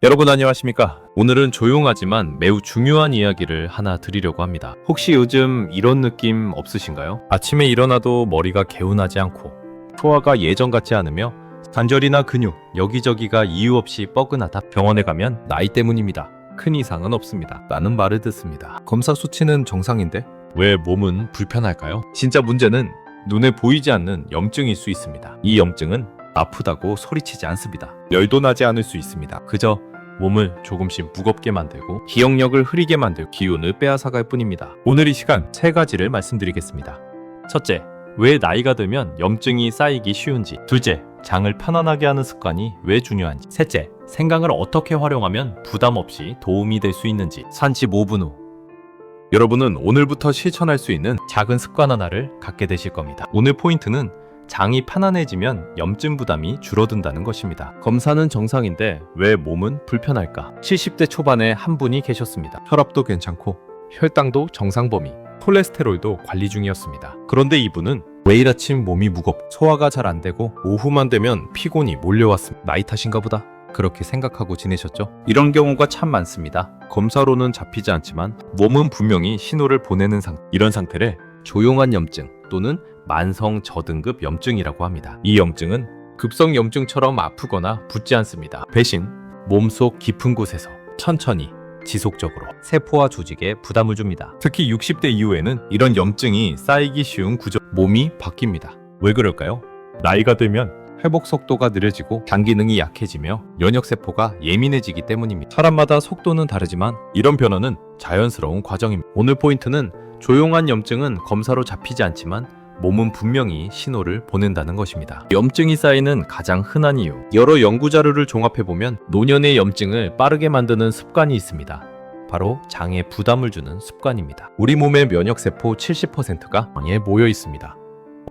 여러분 안녕하십니까? 오늘은 조용하지만 매우 중요한 이야기를 하나 드리려고 합니다. 혹시 요즘 이런 느낌 없으신가요? 아침에 일어나도 머리가 개운하지 않고 소화가 예전 같지 않으며 관절이나 근육, 여기저기가 이유 없이 뻐근하다. 병원에 가면 나이 때문입니다. 큰 이상은 없습니다. 라는 말을 듣습니다. 검사 수치는 정상인데 왜 몸은 불편할까요? 진짜 문제는 눈에 보이지 않는 염증일 수 있습니다. 이 염증은 아프다고 소리치지 않습니다. 열도 나지 않을 수 있습니다. 그저 몸을 조금씩 무겁게 만들고 기억력을 흐리게 만들고 기운을 빼앗아갈 뿐입니다. 오늘 이 시간 세 가지를 말씀드리겠습니다. 첫째, 왜 나이가 들면 염증이 쌓이기 쉬운지. 둘째, 장을 편안하게 하는 습관이 왜 중요한지. 셋째, 생강을 어떻게 활용하면 부담 없이 도움이 될 수 있는지. 산지 5분 후 여러분은 오늘부터 실천할 수 있는 작은 습관 하나를 갖게 되실 겁니다. 오늘 포인트는 장이 편안해지면 염증 부담이 줄어든다는 것입니다. 검사는 정상인데 왜 몸은 불편할까? 70대 초반에 한 분이 계셨습니다. 혈압도 괜찮고 혈당도 정상 범위, 콜레스테롤도 관리 중이었습니다. 그런데 이분은 매일 아침 몸이 무겁고 소화가 잘 안 되고 오후만 되면 피곤이 몰려왔습니다. 나이 탓인가 보다. 그렇게 생각하고 지내셨죠? 이런 경우가 참 많습니다. 검사로는 잡히지 않지만 몸은 분명히 신호를 보내는 상태. 이런 상태를 조용한 염증 또는 만성 저등급 염증이라고 합니다. 이 염증은 급성 염증처럼 아프거나 붓지 않습니다. 대신 몸속 깊은 곳에서 천천히 지속적으로 세포와 조직에 부담을 줍니다. 특히 60대 이후에는 이런 염증이 쌓이기 쉬운 구조, 몸이 바뀝니다. 왜 그럴까요? 나이가 들면 회복 속도가 느려지고 장 기능이 약해지며 면역세포가 예민해지기 때문입니다. 사람마다 속도는 다르지만 이런 변화는 자연스러운 과정입니다. 오늘 포인트는 조용한 염증은 검사로 잡히지 않지만 몸은 분명히 신호를 보낸다는 것입니다. 염증이 쌓이는 가장 흔한 이유. 여러 연구 자료를 종합해보면 노년의 염증을 빠르게 만드는 습관이 있습니다. 바로 장에 부담을 주는 습관입니다. 우리 몸의 면역세포 70%가 장에 모여 있습니다.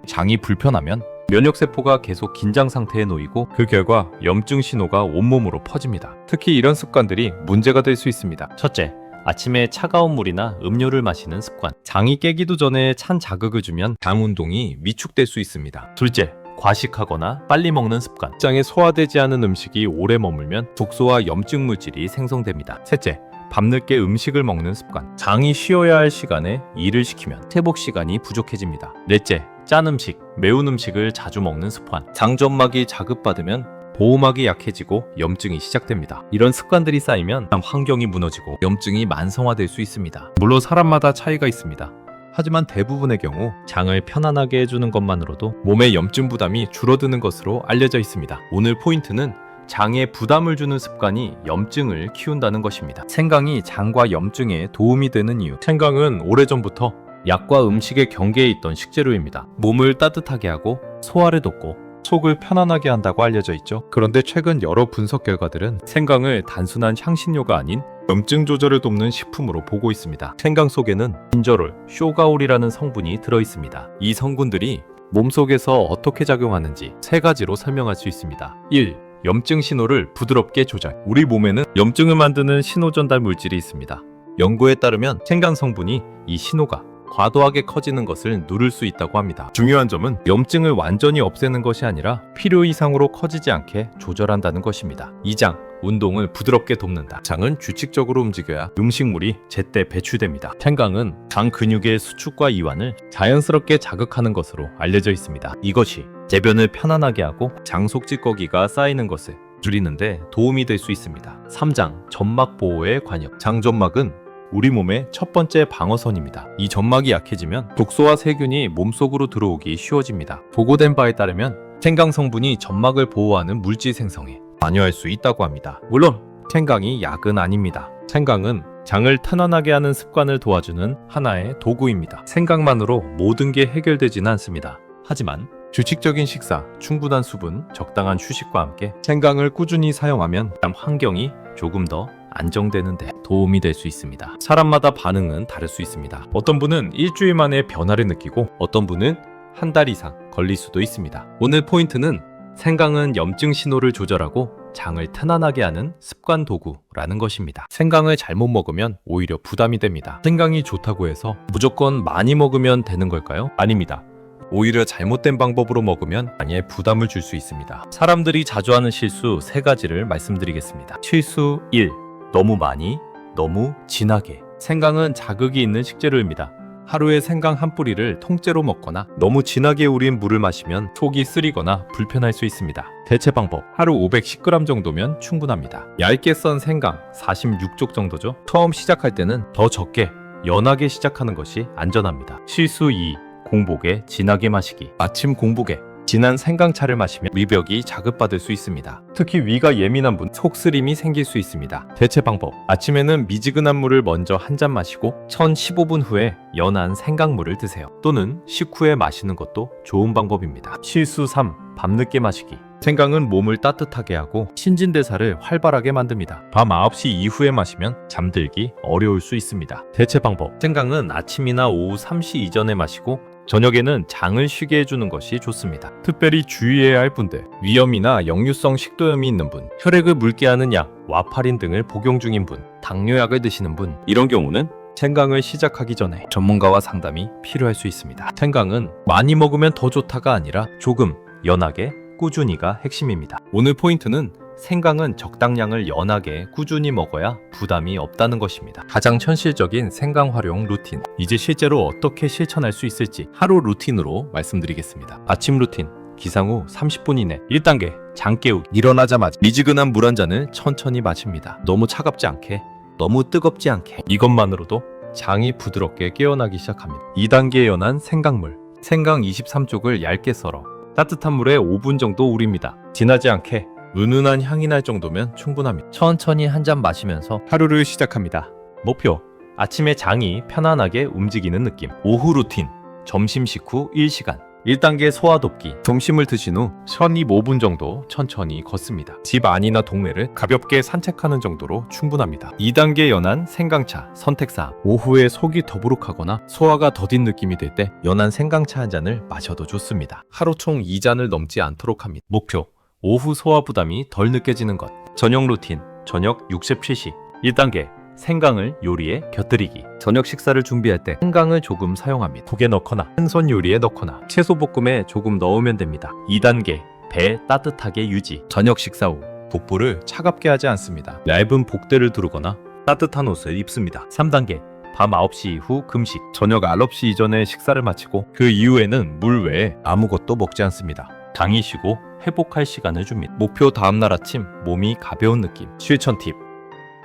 장이 불편하면 면역세포가 계속 긴장 상태에 놓이고 그 결과 염증 신호가 온몸으로 퍼집니다. 특히 이런 습관들이 문제가 될 수 있습니다. 첫째, 아침에 차가운 물이나 음료를 마시는 습관. 장이 깨기도 전에 찬 자극을 주면 장 운동이 위축될 수 있습니다. 둘째, 과식하거나 빨리 먹는 습관. 장에 소화되지 않은 음식이 오래 머물면 독소와 염증 물질이 생성됩니다. 셋째, 밤늦게 음식을 먹는 습관. 장이 쉬어야 할 시간에 일을 시키면 회복 시간이 부족해집니다. 넷째, 짠 음식, 매운 음식을 자주 먹는 습관. 장점막이 자극받으면 보호막이 약해지고 염증이 시작됩니다. 이런 습관들이 쌓이면 환경이 무너지고 염증이 만성화될 수 있습니다. 물론 사람마다 차이가 있습니다. 하지만 대부분의 경우 장을 편안하게 해주는 것만으로도 몸의 염증 부담이 줄어드는 것으로 알려져 있습니다. 오늘 포인트는 장에 부담을 주는 습관이 염증을 키운다는 것입니다. 생강이 장과 염증에 도움이 되는 이유. 생강은 오래전부터 약과 음식의 경계에 있던 식재료입니다. 몸을 따뜻하게 하고 소화를 돕고 속을 편안하게 한다고 알려져 있죠. 그런데 최근 여러 분석 결과들은 생강을 단순한 향신료가 아닌 염증 조절을 돕는 식품으로 보고 있습니다. 생강 속에는 인저롤, 쇼가올이라는 성분이 들어있습니다. 이 성분들이 몸속에서 어떻게 작용하는지 세 가지로 설명할 수 있습니다. 1. 염증 신호를 부드럽게 조절. 우리 몸에는 염증을 만드는 신호 전달 물질이 있습니다. 연구에 따르면 생강 성분이 이 신호가 과도하게 커지는 것을 누를 수 있다고 합니다. 중요한 점은 염증을 완전히 없애는 것이 아니라 필요 이상으로 커지지 않게 조절한다는 것입니다. 2장, 운동을 부드럽게 돕는다. 장은 규칙적으로 움직여야 음식물이 제때 배출됩니다. 생강은 장 근육의 수축과 이완을 자연스럽게 자극하는 것으로 알려져 있습니다. 이것이 대변을 편안하게 하고 장 속 찌꺼기가 쌓이는 것을 줄이는데 도움이 될 수 있습니다. 3장, 점막 보호에 관여. 장점막은 우리 몸의 첫 번째 방어선입니다. 이 점막이 약해지면 독소와 세균이 몸속으로 들어오기 쉬워집니다. 보고된 바에 따르면 생강 성분이 점막을 보호하는 물질 생성에 관여할 수 있다고 합니다. 물론 생강이 약은 아닙니다. 생강은 장을 편안하게 하는 습관을 도와주는 하나의 도구입니다. 생강만으로 모든 게 해결되지는 않습니다. 하지만 규칙적인 식사, 충분한 수분, 적당한 휴식과 함께 생강을 꾸준히 사용하면 환경이 조금 더 안정되는 데 도움이 될 수 있습니다. 사람마다 반응은 다를 수 있습니다. 어떤 분은 일주일 만에 변화를 느끼고 어떤 분은 한 달 이상 걸릴 수도 있습니다. 오늘 포인트는 생강은 염증 신호를 조절하고 장을 편안하게 하는 습관 도구라는 것입니다. 생강을 잘못 먹으면 오히려 부담이 됩니다. 생강이 좋다고 해서 무조건 많이 먹으면 되는 걸까요? 아닙니다. 오히려 잘못된 방법으로 먹으면 장에 부담을 줄 수 있습니다. 사람들이 자주 하는 실수 3가지를 말씀드리겠습니다. 실수 1. 너무 많이, 너무 진하게. 생강은 자극이 있는 식재료입니다. 하루에 생강 한 뿌리를 통째로 먹거나 너무 진하게 우린 물을 마시면 속이 쓰리거나 불편할 수 있습니다. 대체 방법, 하루 510g 정도면 충분합니다. 얇게 썬 생강 46쪽 정도죠. 처음 시작할 때는 더 적게, 연하게 시작하는 것이 안전합니다. 실수 2. 공복에 진하게 마시기. 아침 공복에 진한 생강차를 마시면 위벽이 자극받을 수 있습니다. 특히 위가 예민한 분, 속쓰림이 생길 수 있습니다. 대체 방법, 아침에는 미지근한 물을 먼저 한 잔 마시고 1015분 후에 연한 생강물을 드세요. 또는 식후에 마시는 것도 좋은 방법입니다. 실수 3. 밤늦게 마시기. 생강은 몸을 따뜻하게 하고 신진대사를 활발하게 만듭니다. 밤 9시 이후에 마시면 잠들기 어려울 수 있습니다. 대체 방법, 생강은 아침이나 오후 3시 이전에 마시고 저녁에는 장을 쉬게 해주는 것이 좋습니다. 특별히 주의해야 할 분들, 위염이나 역류성 식도염이 있는 분, 혈액을 묽게 하는 약, 와파린 등을 복용 중인 분, 당뇨약을 드시는 분, 이런 경우는 생강을 시작하기 전에 전문가와 상담이 필요할 수 있습니다. 생강은 많이 먹으면 더 좋다가 아니라 조금, 연하게, 꾸준히가 핵심입니다. 오늘 포인트는 생강은 적당량을 연하게 꾸준히 먹어야 부담이 없다는 것입니다. 가장 현실적인 생강 활용 루틴. 이제 실제로 어떻게 실천할 수 있을지 하루 루틴으로 말씀드리겠습니다. 아침 루틴. 기상 후 30분 이내. 1단계. 장 깨우기. 일어나자마자 미지근한 물 한 잔을 천천히 마십니다. 너무 차갑지 않게, 너무 뜨겁지 않게. 이것만으로도 장이 부드럽게 깨어나기 시작합니다. 2단계 연한 생강물. 생강 23쪽을 얇게 썰어 따뜻한 물에 5분 정도 우립니다. 진하지 않게 은은한 향이 날 정도면 충분합니다. 천천히 한 잔 마시면서 하루를 시작합니다. 목표, 아침에 장이 편안하게 움직이는 느낌. 오후 루틴, 점심 식후 1시간. 1단계 소화돕기. 점심을 드신 후 1025분 정도 천천히 걷습니다. 집 안이나 동네를 가볍게 산책하는 정도로 충분합니다. 2단계 연한 생강차 선택사항. 오후에 속이 더부룩하거나 소화가 더딘 느낌이 들 때 연한 생강차 한 잔을 마셔도 좋습니다. 하루 총 2잔을 넘지 않도록 합니다. 목표, 오후 소화 부담이 덜 느껴지는 것. 저녁 루틴, 저녁 60cc. 1단계, 생강을 요리에 곁들이기. 저녁 식사를 준비할 때 생강을 조금 사용합니다. 국에 넣거나 생선 요리에 넣거나 채소 볶음에 조금 넣으면 됩니다. 2단계, 배 따뜻하게 유지. 저녁 식사 후 복부를 차갑게 하지 않습니다. 얇은 복대를 두르거나 따뜻한 옷을 입습니다. 3단계, 밤 9시 이후 금식. 저녁 9시 이전에 식사를 마치고 그 이후에는 물 외에 아무것도 먹지 않습니다. 장이 쉬고 회복할 시간을 줍니다. 목표, 다음날 아침 몸이 가벼운 느낌. 실천 팁.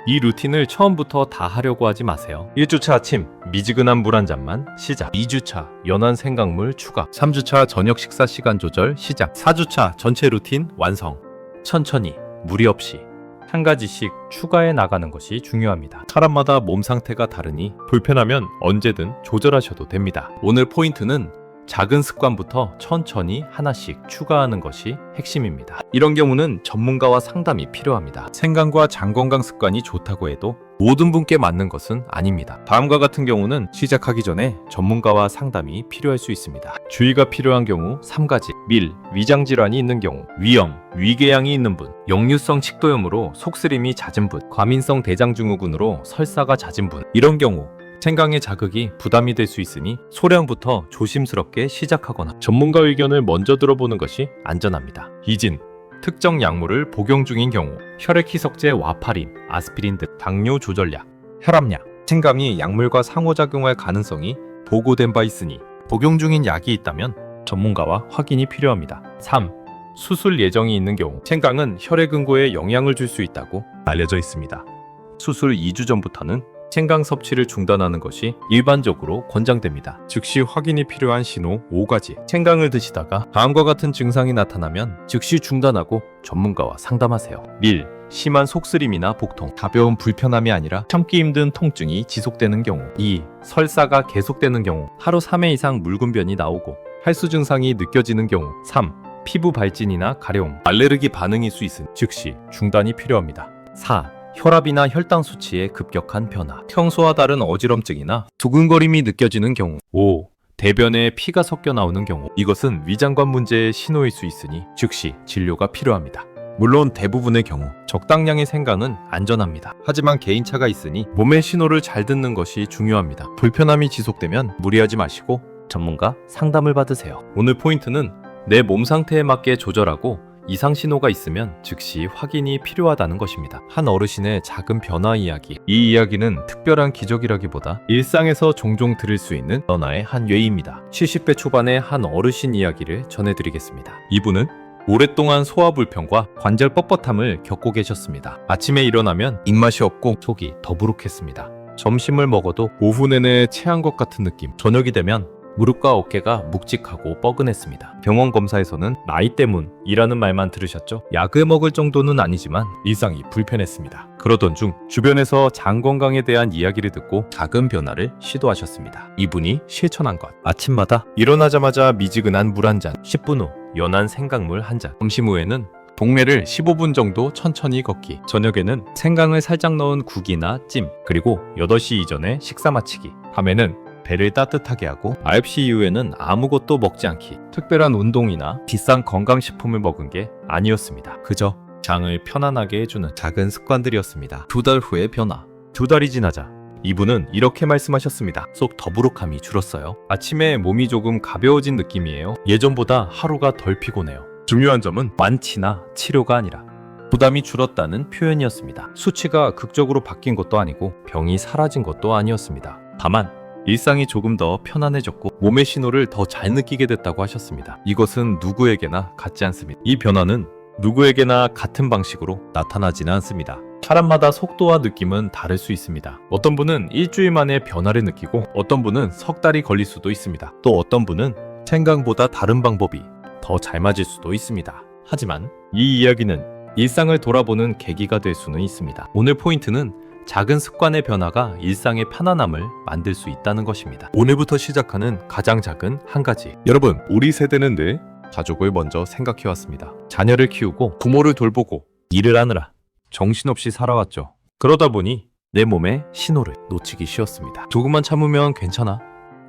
이 루틴을 처음부터 다 하려고 하지 마세요. 1주차 아침 미지근한 물 한 잔만 시작. 2주차 연한 생강물 추가. 3주차 저녁 식사 시간 조절 시작. 4주차 전체 루틴 완성. 천천히 무리 없이 한 가지씩 추가해 나가는 것이 중요합니다. 사람마다 몸 상태가 다르니 불편하면 언제든 조절하셔도 됩니다. 오늘 포인트는 작은 습관부터 천천히 하나씩 추가하는 것이 핵심입니다. 이런 경우는 전문가와 상담이 필요합니다. 생강과 장 건강 습관이 좋다고 해도 모든 분께 맞는 것은 아닙니다. 다음과 같은 경우는 시작하기 전에 전문가와 상담이 필요할 수 있습니다. 주의가 필요한 경우 3가지. 밀, 위장 질환이 있는 경우, 위염, 위궤양이 있는 분, 역류성 식도염으로 속쓰림이 잦은 분, 과민성 대장증후군으로 설사가 잦은 분. 이런 경우 생강의 자극이 부담이 될 수 있으니 소량부터 조심스럽게 시작하거나 전문가 의견을 먼저 들어보는 것이 안전합니다. 이진, 특정 약물을 복용 중인 경우, 혈액 희석제 와파린, 아스피린 등 당뇨 조절약, 혈압약, 생강이 약물과 상호작용할 가능성이 보고된 바 있으니 복용 중인 약이 있다면 전문가와 확인이 필요합니다. 3. 수술 예정이 있는 경우, 생강은 혈액 응고에 영향을 줄 수 있다고 알려져 있습니다. 수술 2주 전부터는 생강 섭취를 중단하는 것이 일반적으로 권장됩니다. 즉시 확인이 필요한 신호 5가지. 생강을 드시다가 다음과 같은 증상이 나타나면 즉시 중단하고 전문가와 상담하세요. 밀, 심한 속쓰림이나 복통, 가벼운 불편함이 아니라 참기 힘든 통증이 지속되는 경우. 2. 설사가 계속되는 경우, 하루 3회 이상 묽은변이 나오고 탈수 증상이 느껴지는 경우. 3. 피부 발진이나 가려움, 알레르기 반응일 수 있으니 즉시 중단이 필요합니다. 4. 혈압이나 혈당 수치의 급격한 변화, 평소와 다른 어지럼증이나 두근거림이 느껴지는 경우. 5. 대변에 피가 섞여 나오는 경우. 이것은 위장관 문제의 신호일 수 있으니 즉시 진료가 필요합니다. 물론 대부분의 경우 적당량의 생강은 안전합니다. 하지만 개인차가 있으니 몸의 신호를 잘 듣는 것이 중요합니다. 불편함이 지속되면 무리하지 마시고 전문가 상담을 받으세요. 오늘 포인트는 내 몸 상태에 맞게 조절하고 이상 신호가 있으면 즉시 확인이 필요하다는 것입니다. 한 어르신의 작은 변화 이야기. 이 이야기는 특별한 기적이라기보다 일상에서 종종 들을 수 있는 변화의 한 예입니다. 70대 초반의 한 어르신 이야기를 전해드리겠습니다. 이분은 오랫동안 소화 불편과 관절 뻣뻣함을 겪고 계셨습니다. 아침에 일어나면 입맛이 없고 속이 더부룩했습니다. 점심을 먹어도 오후 내내 체한 것 같은 느낌. 저녁이 되면 무릎과 어깨가 묵직하고 뻐근했습니다. 병원 검사에서는 나이 때문이라는 말만 들으셨죠? 약을 먹을 정도는 아니지만 일상이 불편했습니다. 그러던 중 주변에서 장 건강에 대한 이야기를 듣고 작은 변화를 시도하셨습니다. 이분이 실천한 것. 아침마다 일어나자마자 미지근한 물 한 잔, 10분 후 연한 생강물 한 잔, 점심 후에는 동네를 15분 정도 천천히 걷기, 저녁에는 생강을 살짝 넣은 국이나 찜, 그리고 8시 이전에 식사 마치기, 밤에는 배를 따뜻하게 하고 9시 이후에는 아무것도 먹지 않기. 특별한 운동이나 비싼 건강식품을 먹은 게 아니었습니다. 그저 장을 편안하게 해주는 작은 습관들이었습니다. 2달 후의 변화. 2달이 지나자 이분은 이렇게 말씀하셨습니다. 속 더부룩함이 줄었어요. 아침에 몸이 조금 가벼워진 느낌이에요. 예전보다 하루가 덜 피곤해요. 중요한 점은 완치나 치료가 아니라 부담이 줄었다는 표현이었습니다. 수치가 극적으로 바뀐 것도 아니고 병이 사라진 것도 아니었습니다. 다만 일상이 조금 더 편안해졌고 몸의 신호를 더 잘 느끼게 됐다고 하셨습니다. 이것은 누구에게나 같지 않습니다. 이 변화는 누구에게나 같은 방식으로 나타나지는 않습니다. 사람마다 속도와 느낌은 다를 수 있습니다. 어떤 분은 일주일 만에 변화를 느끼고 어떤 분은 석 달이 걸릴 수도 있습니다. 또 어떤 분은 생각보다 다른 방법이 더 잘 맞을 수도 있습니다. 하지만 이 이야기는 일상을 돌아보는 계기가 될 수는 있습니다. 오늘 포인트는 작은 습관의 변화가 일상의 편안함을 만들 수 있다는 것입니다. 오늘부터 시작하는 가장 작은 한 가지. 여러분, 우리 세대는 늘 가족을 먼저 생각해왔습니다. 자녀를 키우고 부모를 돌보고 일을 하느라 정신없이 살아왔죠. 그러다 보니 내 몸의 신호를 놓치기 쉬웠습니다. 조금만 참으면 괜찮아.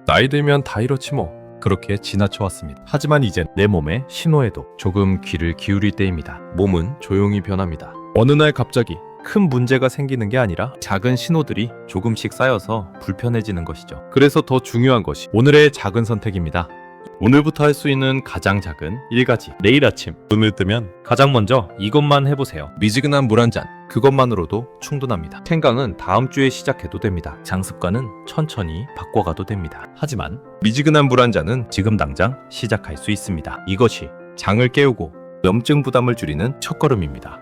나이 들면 다 이렇지 뭐. 그렇게 지나쳐왔습니다. 하지만 이젠 내 몸의 신호에도 조금 귀를 기울일 때입니다. 몸은 조용히 변합니다. 어느 날 갑자기 큰 문제가 생기는 게 아니라 작은 신호들이 조금씩 쌓여서 불편해지는 것이죠. 그래서 더 중요한 것이 오늘의 작은 선택입니다. 오늘부터 할 수 있는 가장 작은 1가지. 내일 아침 눈을 뜨면 가장 먼저 이것만 해보세요. 미지근한 물 한 잔. 그것만으로도 충분합니다. 생강은 다음 주에 시작해도 됩니다. 장습관은 천천히 바꿔가도 됩니다. 하지만 미지근한 물 한 잔은 지금 당장 시작할 수 있습니다. 이것이 장을 깨우고 염증 부담을 줄이는 첫걸음입니다.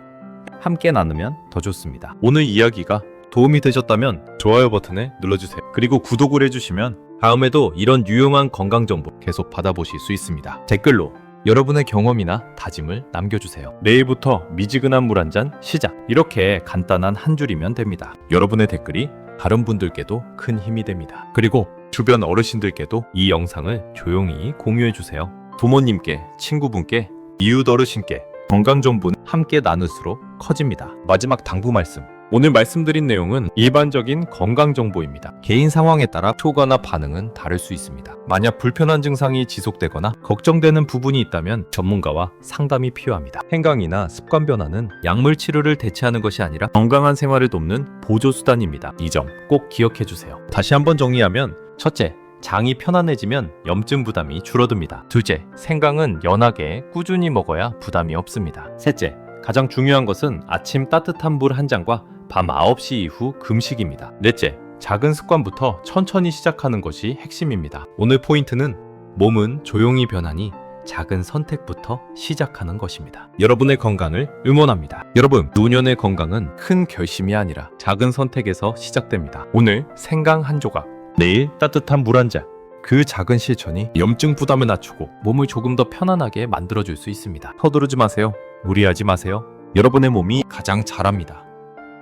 함께 나누면 더 좋습니다. 오늘 이야기가 도움이 되셨다면 좋아요 버튼을 눌러주세요. 그리고 구독을 해주시면 다음에도 이런 유용한 건강 정보 계속 받아보실 수 있습니다. 댓글로 여러분의 경험이나 다짐을 남겨주세요. 내일부터 미지근한 물 한 잔 시작. 이렇게 간단한 한 줄이면 됩니다. 여러분의 댓글이 다른 분들께도 큰 힘이 됩니다. 그리고 주변 어르신들께도 이 영상을 조용히 공유해주세요. 부모님께, 친구분께, 이웃 어르신께 건강 정보는 함께 나눌수록 커집니다. 마지막 당부 말씀. 오늘 말씀드린 내용은 일반적인 건강 정보입니다. 개인 상황에 따라 효과나 반응은 다를 수 있습니다. 만약 불편한 증상이 지속되거나 걱정되는 부분이 있다면 전문가와 상담이 필요합니다. 행강이나 습관 변화는 약물 치료를 대체하는 것이 아니라 건강한 생활을 돕는 보조수단입니다. 이 점 꼭 기억해 주세요. 다시 한번 정리하면 첫째, 장이 편안해지면 염증 부담이 줄어듭니다. 둘째, 생강은 연하게 꾸준히 먹어야 부담이 없습니다. 셋째, 가장 중요한 것은 아침 따뜻한 물 한 잔과 밤 9시 이후 금식입니다. 넷째, 작은 습관부터 천천히 시작하는 것이 핵심입니다. 오늘 포인트는 몸은 조용히 변하니 작은 선택부터 시작하는 것입니다. 여러분의 건강을 응원합니다. 여러분, 노년의 건강은 큰 결심이 아니라 작은 선택에서 시작됩니다. 오늘 생강 한 조각, 내일 따뜻한 물 한 잔. 그 작은 실천이 염증 부담을 낮추고 몸을 조금 더 편안하게 만들어줄 수 있습니다. 서두르지 마세요. 무리하지 마세요. 여러분의 몸이 가장 잘합니다.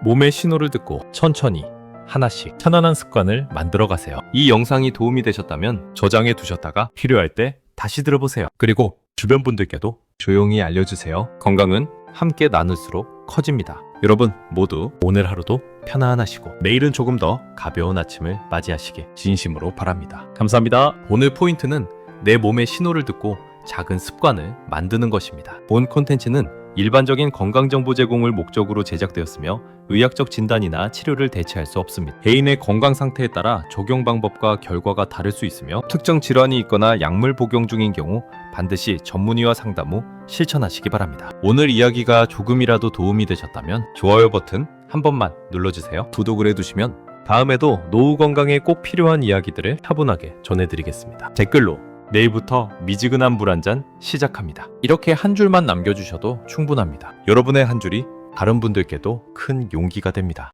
몸의 신호를 듣고 천천히 하나씩 편안한 습관을 만들어 가세요. 이 영상이 도움이 되셨다면 저장해 두셨다가 필요할 때 다시 들어보세요. 그리고 주변 분들께도 조용히 알려주세요. 건강은 함께 나눌수록 커집니다. 여러분 모두 오늘 하루도 편안하시고 내일은 조금 더 가벼운 아침을 맞이하시길 진심으로 바랍니다. 감사합니다. 오늘 포인트는 내 몸의 신호를 듣고 작은 습관을 만드는 것입니다. 본 콘텐츠는 일반적인 건강정보 제공을 목적으로 제작되었으며 의학적 진단이나 치료를 대체할 수 없습니다. 개인의 건강 상태에 따라 적용 방법과 결과가 다를 수 있으며 특정 질환이 있거나 약물 복용 중인 경우 반드시 전문의와 상담 후 실천하시기 바랍니다. 오늘 이야기가 조금이라도 도움이 되셨다면 좋아요 버튼 한 번만 눌러주세요. 구독을 해두시면 다음에도 노후 건강에 꼭 필요한 이야기들을 차분하게 전해드리겠습니다. 댓글로 내일부터 미지근한 물 한 잔 시작합니다. 이렇게 한 줄만 남겨주셔도 충분합니다. 여러분의 한 줄이 다른 분들께도 큰 용기가 됩니다.